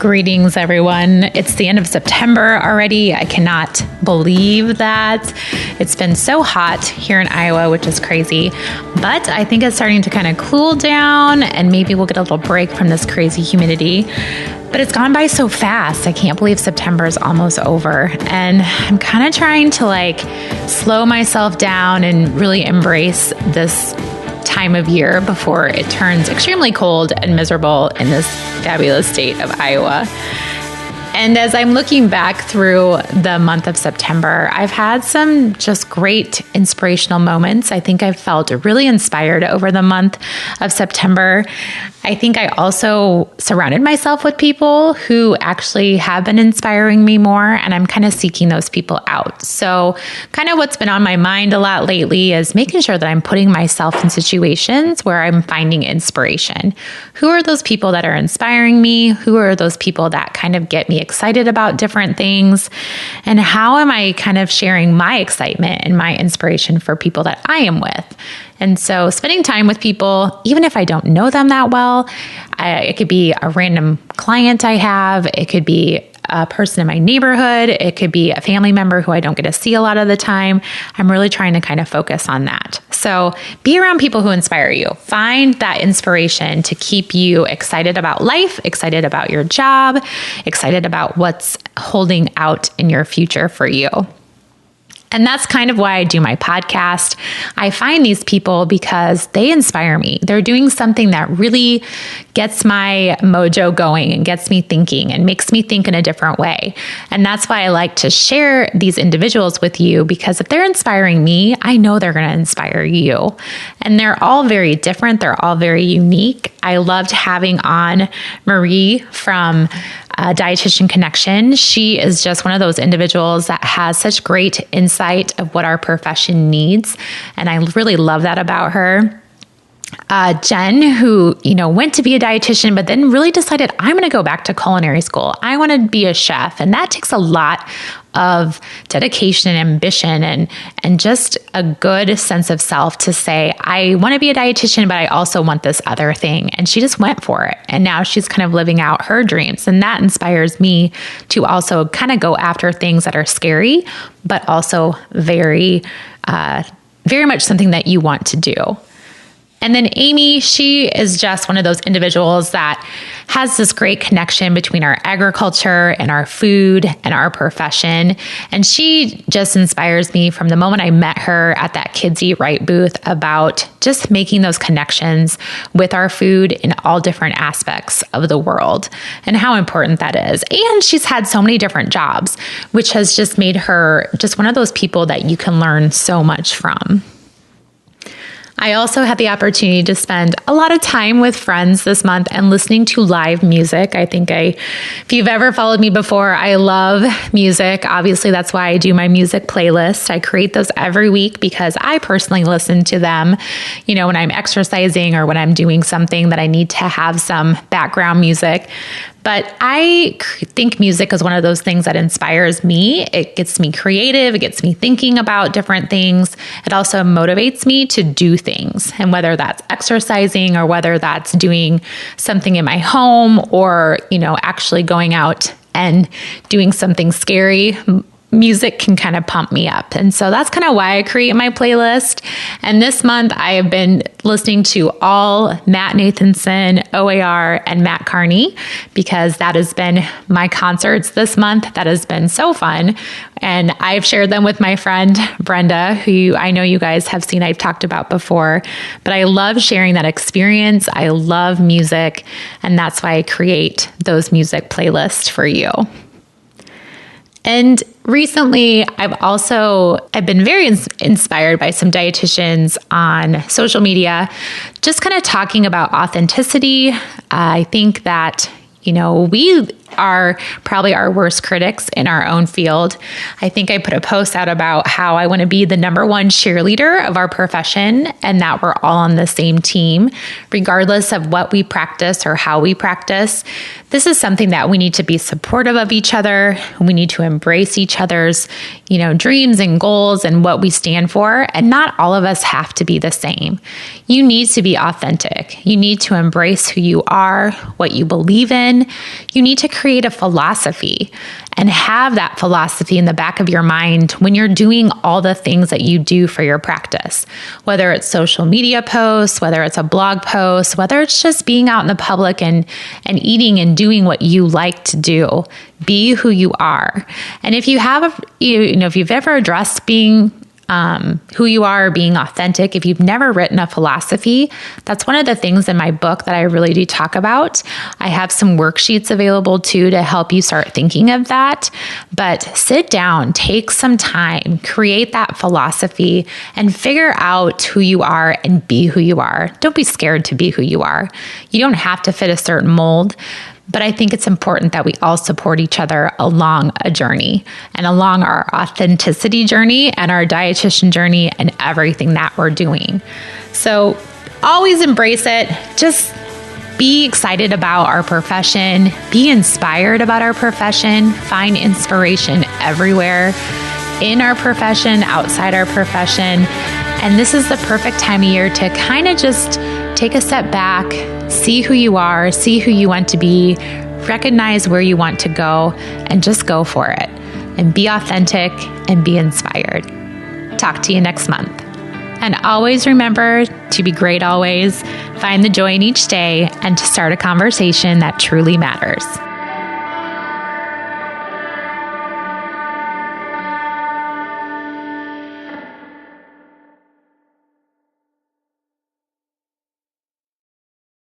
Greetings, everyone. It's the end of September already. I cannot believe that. It's been so hot here in Iowa, which is crazy. But I think it's starting to kind of cool down, and maybe we'll get a little break from this crazy humidity. But it's gone by so fast. I can't believe September is almost over. And I'm kind of trying to slow myself down and really embrace this time of year before it turns extremely cold and miserable in this fabulous state of Iowa. And as I'm looking back through the month of September, I've had some just great inspirational moments. I think I've felt really inspired over the month of September. I think I also surrounded myself with people who actually have been inspiring me more, and I'm kind of seeking those people out. So kind of what's been on my mind a lot lately is making sure that I'm putting myself in situations where I'm finding inspiration. Who are those people that are inspiring me? Who are those people that kind of get me excited about different things? And how am I kind of sharing my excitement and my inspiration for people that I am with? And so spending time with people, even if I don't know them that well, it could be a random client I have, it could be a person in my neighborhood, it could be a family member who I don't get to see a lot of the time. I'm really trying to kind of focus on that. So be around people who inspire you. Find that inspiration to keep you excited about life, excited about your job, excited about what's holding out in your future for you. And that's kind of why I do my podcast. I find these people because they inspire me. They're doing something that really gets my mojo going and gets me thinking and makes me think in a different way. And that's why I like to share these individuals with you, because if they're inspiring me, I know they're going to inspire you. And they're all very different. They're all very unique. I loved having on Marie from Dietitian Connection. She is just one of those individuals that has such great insight of what our profession needs. And I really love that about her. Jen, who, went to be a dietitian, but then really decided, I'm going to go back to culinary school. I want to be a chef. And that takes a lot of dedication and ambition and just a good sense of self to say, I want to be a dietitian, but I also want this other thing. And she just went for it. And now she's kind of living out her dreams. And that inspires me to also kind of go after things that are scary, but also very, very much something that you want to do. And then Amy, she is just one of those individuals that has this great connection between our agriculture and our food and our profession. And she just inspires me from the moment I met her at that Kids Eat Right booth about just making those connections with our food in all different aspects of the world and how important that is. And she's had so many different jobs, which has just made her just one of those people that you can learn so much from. I also had the opportunity to spend a lot of time with friends this month and listening to live music. If you've ever followed me before, I love music. Obviously, that's why I do my music playlist. I create those every week because I personally listen to them, when I'm exercising or when I'm doing something that I need to have some background music. But I think music is one of those things that inspires me. It gets me creative. It gets me thinking about different things. It also motivates me to do things. And whether that's exercising or whether that's doing something in my home or, actually going out and doing something scary, music can kind of pump me up. And so that's kind of why I create my playlist. And this month I have been listening to all Matt Nathanson, OAR, and Matt Carney, because that has been my concerts this month. That has been so fun. And I've shared them with my friend Brenda, who I know you guys have seen I've talked about before. But I love sharing that experience. I love music. And that's why I create those music playlists for you. And recently, I've been very inspired by some dietitians on social media, just kind of talking about authenticity. I think that, we are probably our worst critics in our own field. I think I put a post out about how I want to be the number one cheerleader of our profession and that we're all on the same team, regardless of what we practice or how we practice. This is something that we need to be supportive of each other. We need to embrace each other's, dreams and goals and what we stand for. And not all of us have to be the same. You need to be authentic. You need to embrace who you are, what you believe in. You need to create a philosophy and have that philosophy in the back of your mind when you're doing all the things that you do for your practice, whether it's social media posts, whether it's a blog post, whether it's just being out in the public and eating and doing what you like to do. Be who you are. And if you have, if you've ever addressed being who you are, being authentic, if you've never written a philosophy, that's one of the things in my book that I really do talk about. I have some worksheets available too to help you start thinking of that. But sit down, take some time, create that philosophy, and figure out who you are and be who you are. Don't be scared to be who you are. You don't have to fit a certain mold. But I think it's important that we all support each other along a journey and along our authenticity journey and our dietitian journey and everything that we're doing. So always embrace it. Just be excited about our profession. Be inspired about our profession. Find inspiration everywhere in our profession, outside our profession. And this is the perfect time of year to kind of just take a step back, see who you are, see who you want to be, recognize where you want to go, and just go for it. And be authentic and be inspired. Talk to you next month. And always remember to be great always, find the joy in each day, and to start a conversation that truly matters.